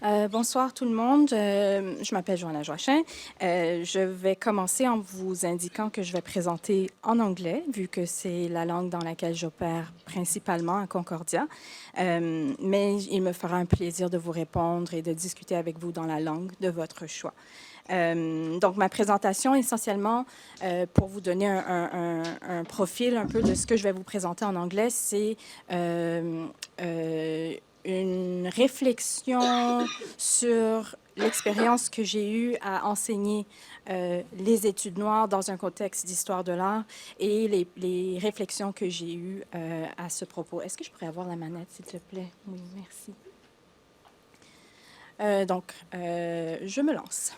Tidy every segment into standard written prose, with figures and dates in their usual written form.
Bonsoir tout le monde, je m'appelle Joana Joachim. Je vais commencer en vous indiquant que je vais présenter en anglais, vu que c'est la langue dans laquelle j'opère principalement à Concordia. Mais il me fera un plaisir de vous répondre et de discuter avec vous dans la langue de votre choix. Donc, ma présentation, essentiellement, pour vous donner un profil un peu de ce que je vais vous présenter en anglais, c'est une réflexion sur l'expérience que j'ai eue à enseigner les études noires dans un contexte d'histoire de l'art et les réflexions que j'ai eues à ce propos. Est-ce que je pourrais avoir la manette, s'il te plaît? Oui, merci. Donc, je me lance.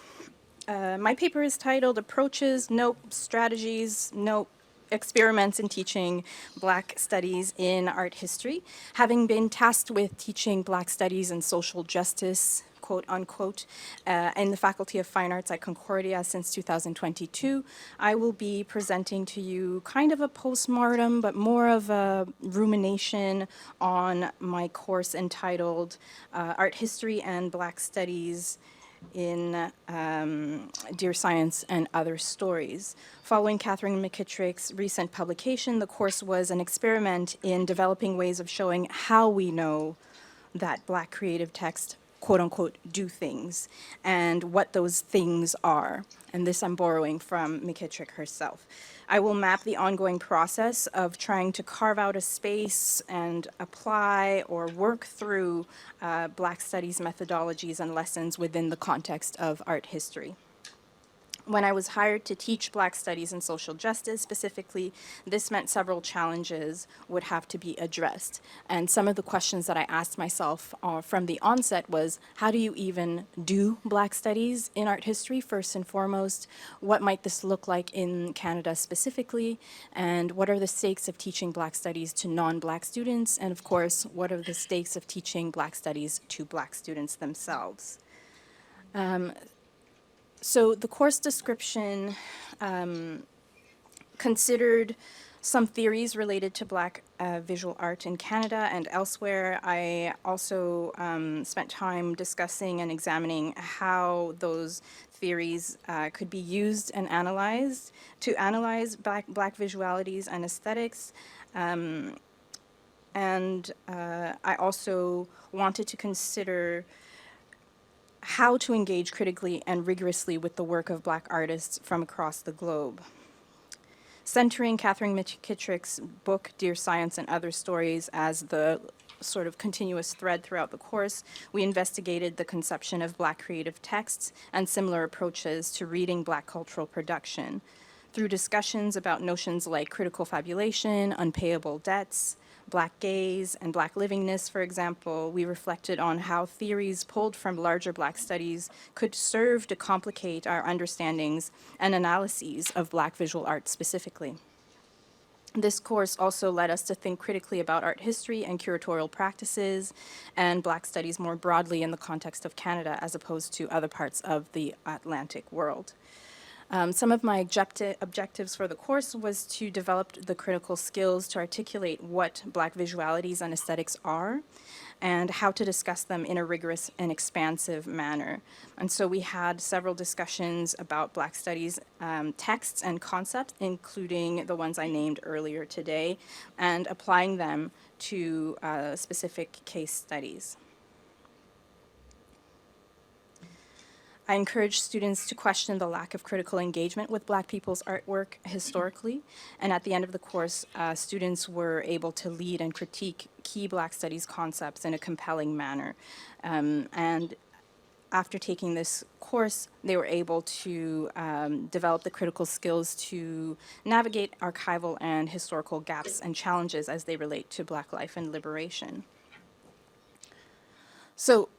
My paper is titled Approaches, Note, Strategies, Note, Experiments in Teaching Black Studies in Art History. Having been tasked with teaching Black Studies and Social Justice, quote unquote, in the Faculty of Fine Arts at Concordia since 2022, I will be presenting to you kind of a postmortem, but more of a rumination on my course entitled Art History and Black Studies in Dear Science and Other Stories. Following Catherine McKittrick's recent publication, the course was an experiment in developing ways of showing how we know that Black creative texts, quote unquote, do things, and what those things are. And this I'm borrowing from McKittrick herself. I will map the ongoing process of trying to carve out a space and apply or work through Black studies methodologies and lessons within the context of art history. When I was hired to teach Black Studies and Social Justice specifically, this meant several challenges would have to be addressed. And some of the questions that I asked myself from the onset was, how do you even do Black Studies in art history, first and foremost? What might this look like in Canada specifically? And what are the stakes of teaching Black Studies to non-Black students? And of course, what are the stakes of teaching Black Studies to Black students themselves? So the course description considered some theories related to Black visual art in Canada and elsewhere. I also spent time discussing and examining how those theories could be used and analyzed to analyze Black visualities and aesthetics. And I also wanted to consider how to engage critically and rigorously with the work of Black artists from across the globe. Centering Catherine McKittrick's book, Dear Science and Other Stories, as the sort of continuous thread throughout the course, we investigated the conception of Black creative texts and similar approaches to reading Black cultural production. Through discussions about notions like critical fabulation, unpayable debts, Black gaze, and Black livingness, for example, we reflected on how theories pulled from larger Black studies could serve to complicate our understandings and analyses of Black visual art specifically. This course also led us to think critically about art history and curatorial practices and Black studies more broadly in the context of Canada as opposed to other parts of the Atlantic world. Some of my objectives for the course was to develop the critical skills to articulate what Black visualities and aesthetics are and how to discuss them in a rigorous and expansive manner. And so we had several discussions about Black studies texts and concepts, including the ones I named earlier today, and applying them to specific case studies. I encourage students to question the lack of critical engagement with Black people's artwork historically, and at the end of the course, students were able to lead and critique key Black studies concepts in a compelling manner. And after taking this course, they were able to develop the critical skills to navigate archival and historical gaps and challenges as they relate to Black life and liberation. So,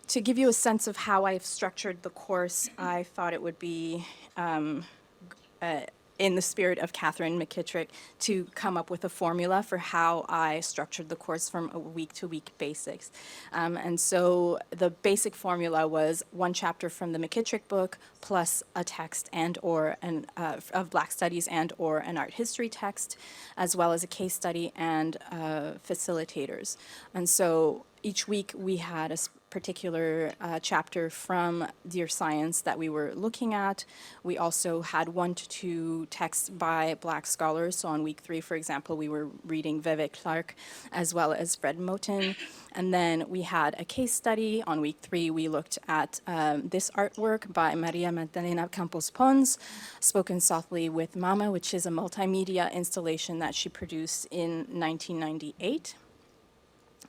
to give you a sense of how I've structured the course, I thought it would be in the spirit of Catherine McKittrick to come up with a formula for how I structured the course from a week-to-week basis. And so the basic formula was one chapter from the McKittrick book plus a text and or of Black studies and or an art history text, as well as a case study and facilitators. And so each week we had a particular chapter from Dear Science that we were looking at. We also had 1 to 2 texts by Black scholars. So on week 3, for example, we were reading Veve Clark as well as Fred Moten. And then we had a case study. On week 3, we looked at this artwork by Maria Magdalena Campos Pons, Spoken Softly with Mama, which is a multimedia installation that she produced in 1998.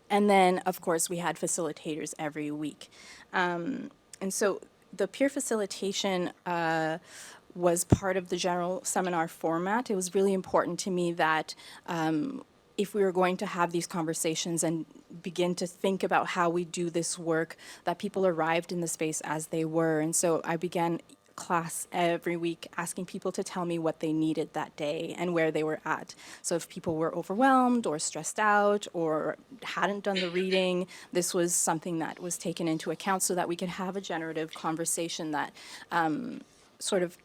And then, of course, we had facilitators every week. And so the peer facilitation was part of the general seminar format. It was really important to me that if we were going to have these conversations and begin to think about how we do this work, that people arrived in the space as they were. And so I began class every week asking people to tell me what they needed that day and where they were at. So if people were overwhelmed or stressed out or hadn't done the reading, this was something that was taken into account so that we could have a generative conversation that sort of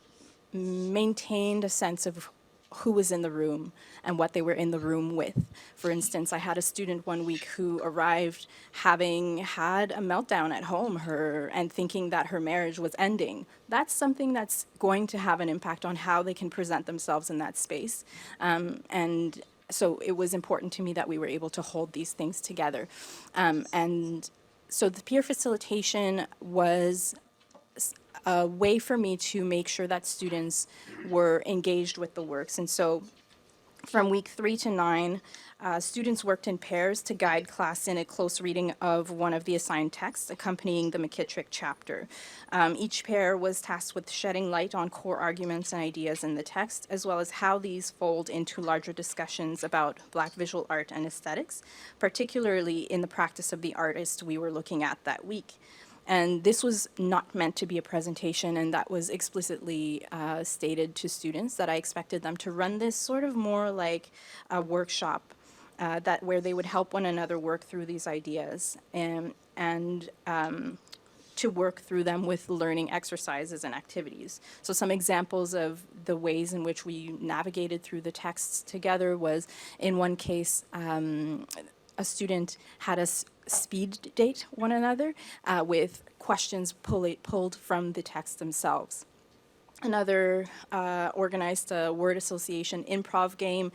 maintained a sense of who was in the room and what they were in the room with. For instance, I had a student one week who arrived having had a meltdown at home and thinking that her marriage was ending. That's something that's going to have an impact on how they can present themselves in that space. And so it was important to me that we were able to hold these things together. And so the peer facilitation was a way for me to make sure that students were engaged with the works. And so from week 3 to 9, students worked in pairs to guide class in a close reading of one of the assigned texts accompanying the McKittrick chapter. Each pair was tasked with shedding light on core arguments and ideas in the text, as well as how these fold into larger discussions about Black visual art and aesthetics, particularly in the practice of the artist we were looking at that week. And this was not meant to be a presentation, and that was explicitly stated to students that I expected them to run this sort of more like a workshop where they would help one another work through these ideas and to work through them with learning exercises and activities. So some examples of the ways in which we navigated through the texts together was, in one case, a student had us speed date one another with questions pulled from the text themselves. Another organized a word association improv game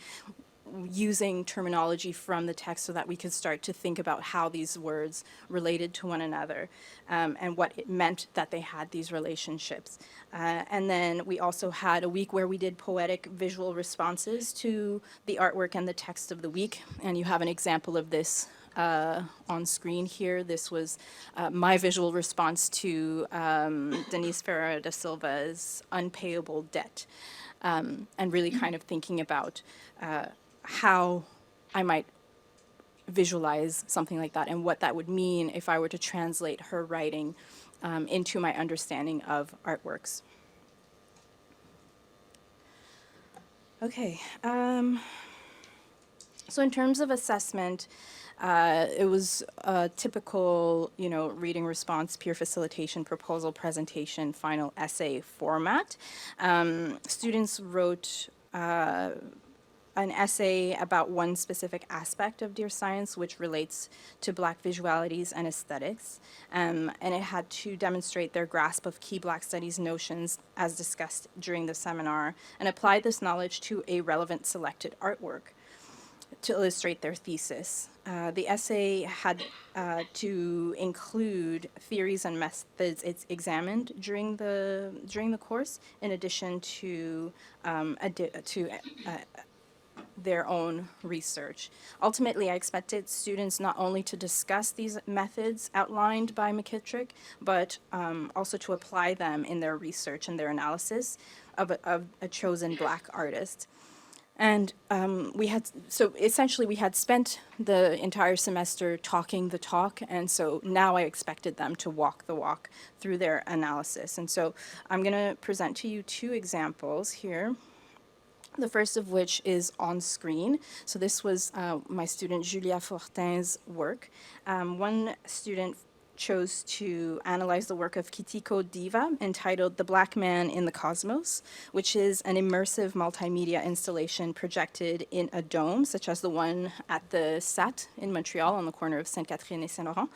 using terminology from the text so that we could start to think about how these words related to one another and what it meant that they had these relationships. And then we also had a week where we did poetic visual responses to the artwork and the text of the week. And you have an example of this on screen here. This was my visual response to Denise Ferreira da Silva's Unpayable Debt, and really kind of thinking about how I might visualize something like that and what that would mean if I were to translate her writing into my understanding of artworks. Okay. So in terms of assessment, it was a typical, reading response, peer facilitation, proposal, presentation, final essay format. Students wrote an essay about one specific aspect of Dear Science, which relates to Black visualities and aesthetics, and it had to demonstrate their grasp of key Black studies notions as discussed during the seminar, and apply this knowledge to a relevant selected artwork to illustrate their thesis. The essay had to include theories and methods it's examined during the course, in addition to their own research. Ultimately, I expected students not only to discuss these methods outlined by McKittrick, but also to apply them in their research and their analysis of a chosen Black artist. And we had spent the entire semester talking the talk, and so now I expected them to walk the walk through their analysis. And so I'm going to present to you 2 examples here. The first of which is on screen. So this was my student Julia Fortin's work. One student chose to analyze the work of Kitiko Diva entitled The Black Man in the Cosmos, which is an immersive multimedia installation projected in a dome, such as the one at the SAT in Montreal on the corner of Sainte-Catherine et Saint-Laurent.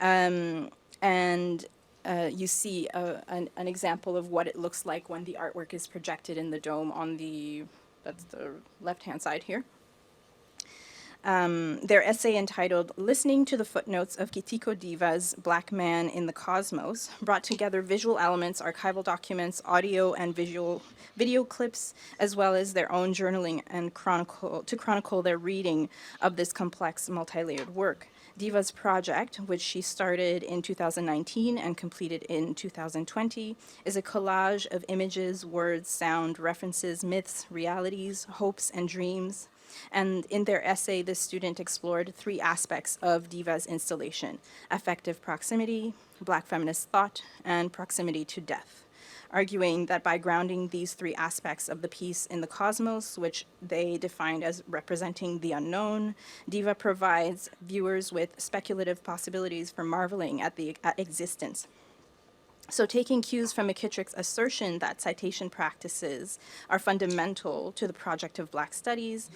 And you see an example of what it looks like when the artwork is projected in the dome on that's the left-hand side here. Their essay entitled Listening to the Footnotes of Kitiko Diva's Black Man in the Cosmos brought together visual elements, archival documents, audio and video clips, as well as their own journaling and chronicle their reading of this complex, multi-layered work. Diva's project, which she started in 2019 and completed in 2020, is a collage of images, words, sound, references, myths, realities, hopes, and dreams. And in their essay, the student explored three aspects of Diva's installation: affective proximity, Black feminist thought, and proximity to death, arguing that by grounding these three aspects of the piece in the cosmos, which they defined as representing the unknown, Diva provides viewers with speculative possibilities for marveling at existence. So taking cues from McKittrick's assertion that citation practices are fundamental to the project of Black studies,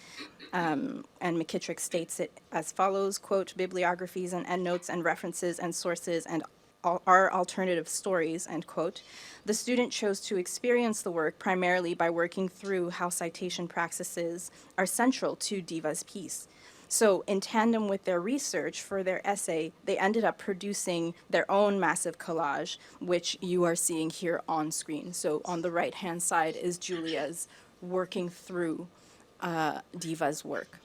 and McKittrick states it as follows, quote, bibliographies and endnotes and references and sources and are alternative stories, end quote. The student chose to experience the work primarily by working through how citation practices are central to Diva's piece. So in tandem with their research for their essay, they ended up producing their own massive collage, which you are seeing here on screen. So on the right-hand side is Julia's working through Diva's work.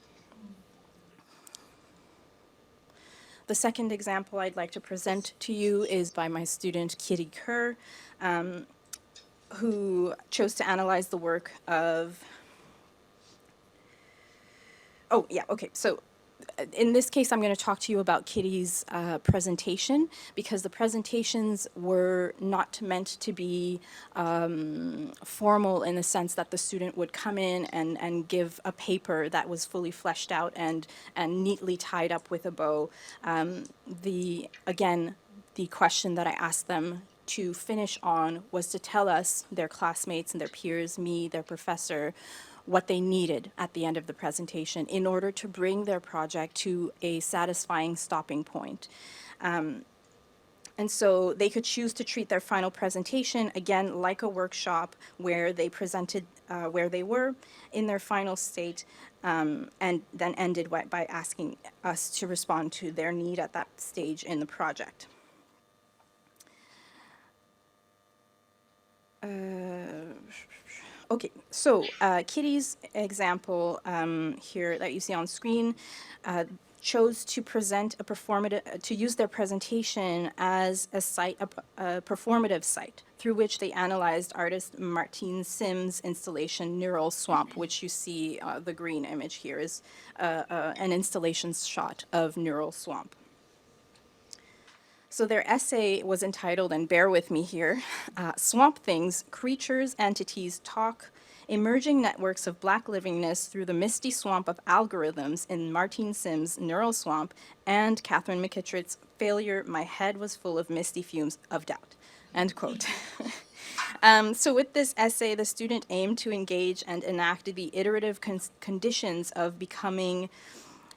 The second example I'd like to present to you is by my student Kitty Kerr, who chose to analyze the work of So in this case, I'm going to talk to you about Kitty's presentation, because the presentations were not meant to be formal in the sense that the student would come in and give a paper that was fully fleshed out and neatly tied up with a bow. Again, the question that I asked them to finish on was to tell us, their classmates and their peers, me, their professor, what they needed at the end of the presentation in order to bring their project to a satisfying stopping point. And so they could choose to treat their final presentation, again, like a workshop where they presented where they were in their final state, and then ended by asking us to respond to their need at that stage in the project. Okay, so Kitty's example here that you see on screen chose to present to use their presentation as a performative site through which they analyzed artist Martine Sims' installation Neural Swamp, which you see the green image here is an installation shot of Neural Swamp. So their essay was entitled, and bear with me here, Swamp Things, Creatures, Entities, Talk, Emerging Networks of Black Livingness Through the Misty Swamp of Algorithms in Martine Sims' Neural Swamp and Catherine McKittrick's Failure, My Head Was Full of Misty Fumes of Doubt, end quote. So with this essay, the student aimed to engage and enact the iterative conditions of becoming,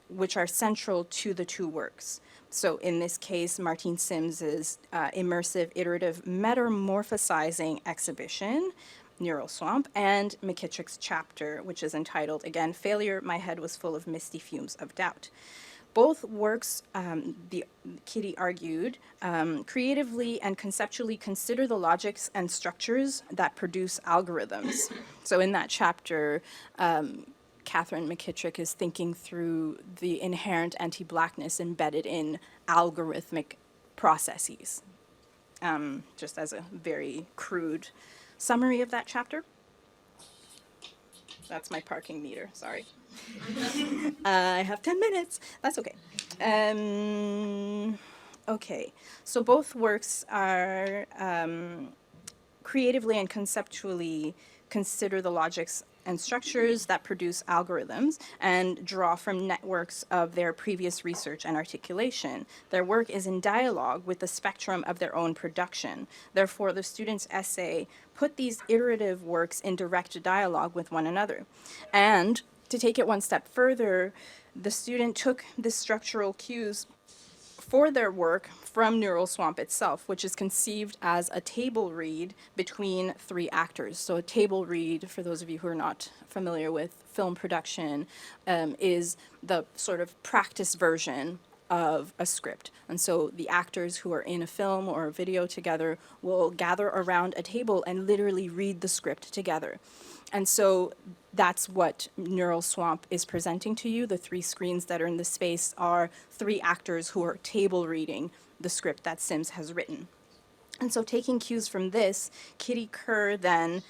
which are central to the two works. So in this case, Martine Sims' immersive, iterative, metamorphosizing exhibition, Neural Swamp, and McKittrick's chapter, which is entitled, again, Failure, My Head Was Full of Misty Fumes of Doubt. Both works, Kitty argued, creatively and conceptually consider the logics and structures that produce algorithms. So in that chapter, Catherine McKittrick is thinking through the inherent anti-Blackness embedded in algorithmic processes, just as a very crude summary of that chapter. That's my parking meter, sorry. I have 10 minutes, that's okay. Okay, so both works are creatively and conceptually consider the logics and structures that produce algorithms and draw from networks of their previous research and articulation. Their work is in dialogue with the spectrum of their own production. Therefore, the student's essay put these iterative works in direct dialogue with one another. And to take it one step further, the student took the structural cues for their work from Neural Swamp itself, which is conceived as a table read between three actors. So a table read, for those of you who are not familiar with film production, is the sort of practice version of a script. And so the actors who are in a film or a video together will gather around a table and literally read the script together. And so that's what Neural Swamp is presenting to you. The three screens that are in the space are three actors who are table reading the script that Sims has written. And so taking cues from this, Kitty Kerr then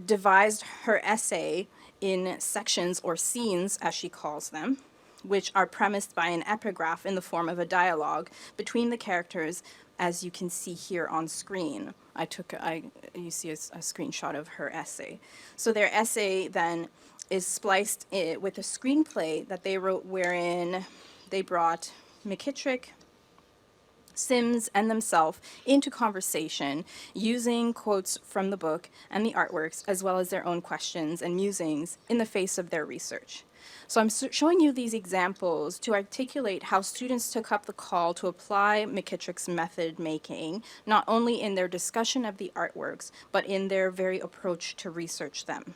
devised her essay in sections or scenes, as she calls them, which are premised by an epigraph in the form of a dialogue between the characters, as you can see here on screen. You see a screenshot of her essay. So their essay then is spliced with a screenplay that they wrote, wherein they brought McKittrick, Sims, and themselves into conversation using quotes from the book and the artworks, as well as their own questions and musings in the face of their research. So I'm showing you these examples to articulate how students took up the call to apply McKittrick's method making, not only in their discussion of the artworks, but in their very approach to research them.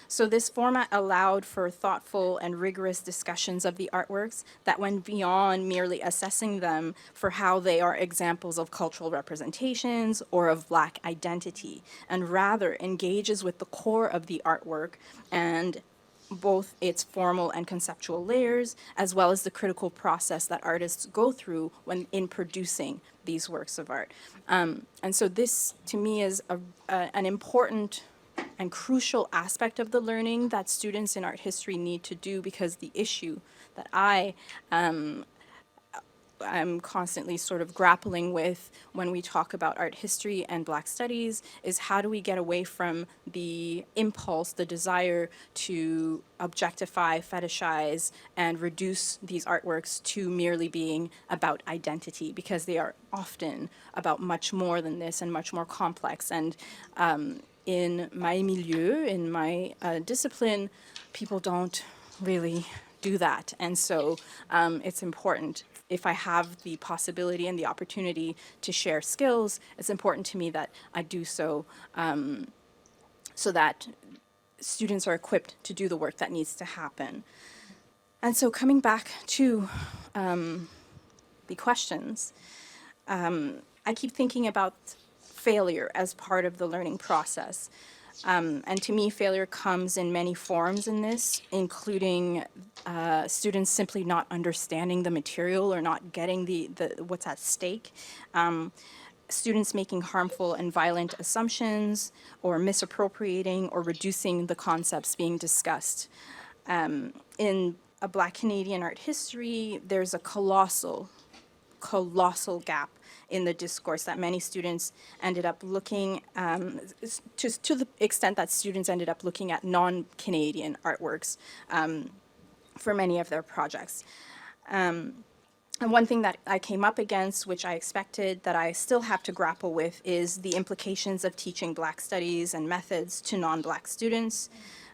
So this format allowed for thoughtful and rigorous discussions of the artworks that went beyond merely assessing them for how they are examples of cultural representations or of Black identity, and rather engages with the core of the artwork and both its formal and conceptual layers, as well as the critical process that artists go through when in producing these works of art. And so this, to me, is an important and crucial aspect of the learning that students in art history need to do, because the issue that I'm constantly sort of grappling with when we talk about art history and Black studies is how do we get away from the impulse, the desire to objectify, fetishize, and reduce these artworks to merely being about identity, because they are often about much more than this and much more complex. And in my milieu, in my discipline, people don't really do that. And so it's important, if I have the possibility and the opportunity to share skills, it's important to me that I do so so that students are equipped to do the work that needs to happen. And so coming back to the questions, I keep thinking about failure as part of the learning process. And to me, failure comes in many forms in this, including students simply not understanding the material or not getting the what's at stake. Students making harmful and violent assumptions, or misappropriating or reducing the concepts being discussed. In a Black Canadian art history, there's a colossal gap in the discourse that many students ended up looking, to the extent that students ended up looking at non-Canadian artworks for many of their projects. And one thing that I came up against, which I expected that I still have to grapple with, is the implications of teaching Black studies and methods to non-Black students.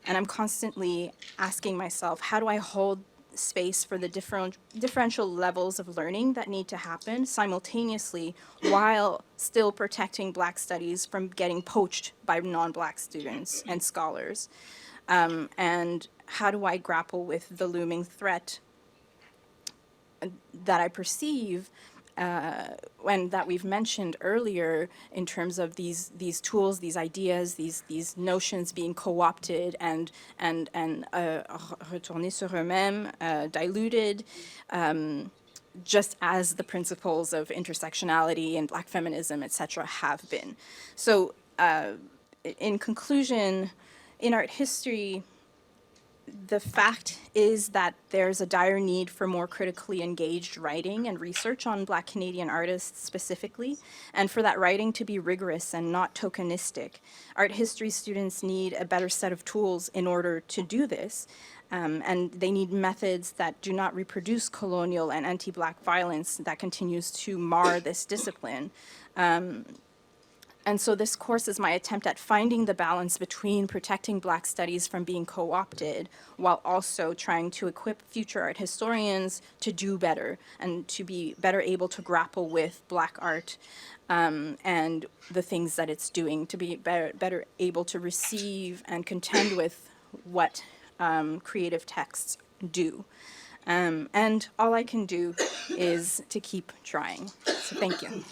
And I'm constantly asking myself, how do I hold space for the differential levels of learning that need to happen simultaneously while still protecting Black studies from getting poached by non-Black students and scholars? And how do I grapple with the looming threat that I perceive and that we've mentioned earlier in terms of these tools, these ideas, these notions being co-opted and retournés sur eux-mêmes, diluted, just as the principles of intersectionality and Black feminism, etc., have been. So in conclusion, in art history, the fact is that there's a dire need for more critically engaged writing and research on Black Canadian artists specifically, and for that writing to be rigorous and not tokenistic. Art history students need a better set of tools in order to do this, and they need methods that do not reproduce colonial and anti-Black violence that continues to mar this discipline. And so this course is my attempt at finding the balance between protecting Black studies from being co-opted while also trying to equip future art historians to do better and to be better able to grapple with Black art and the things that it's doing, to be better able to receive and contend with what creative texts do. And all I can do is to keep trying. So thank you.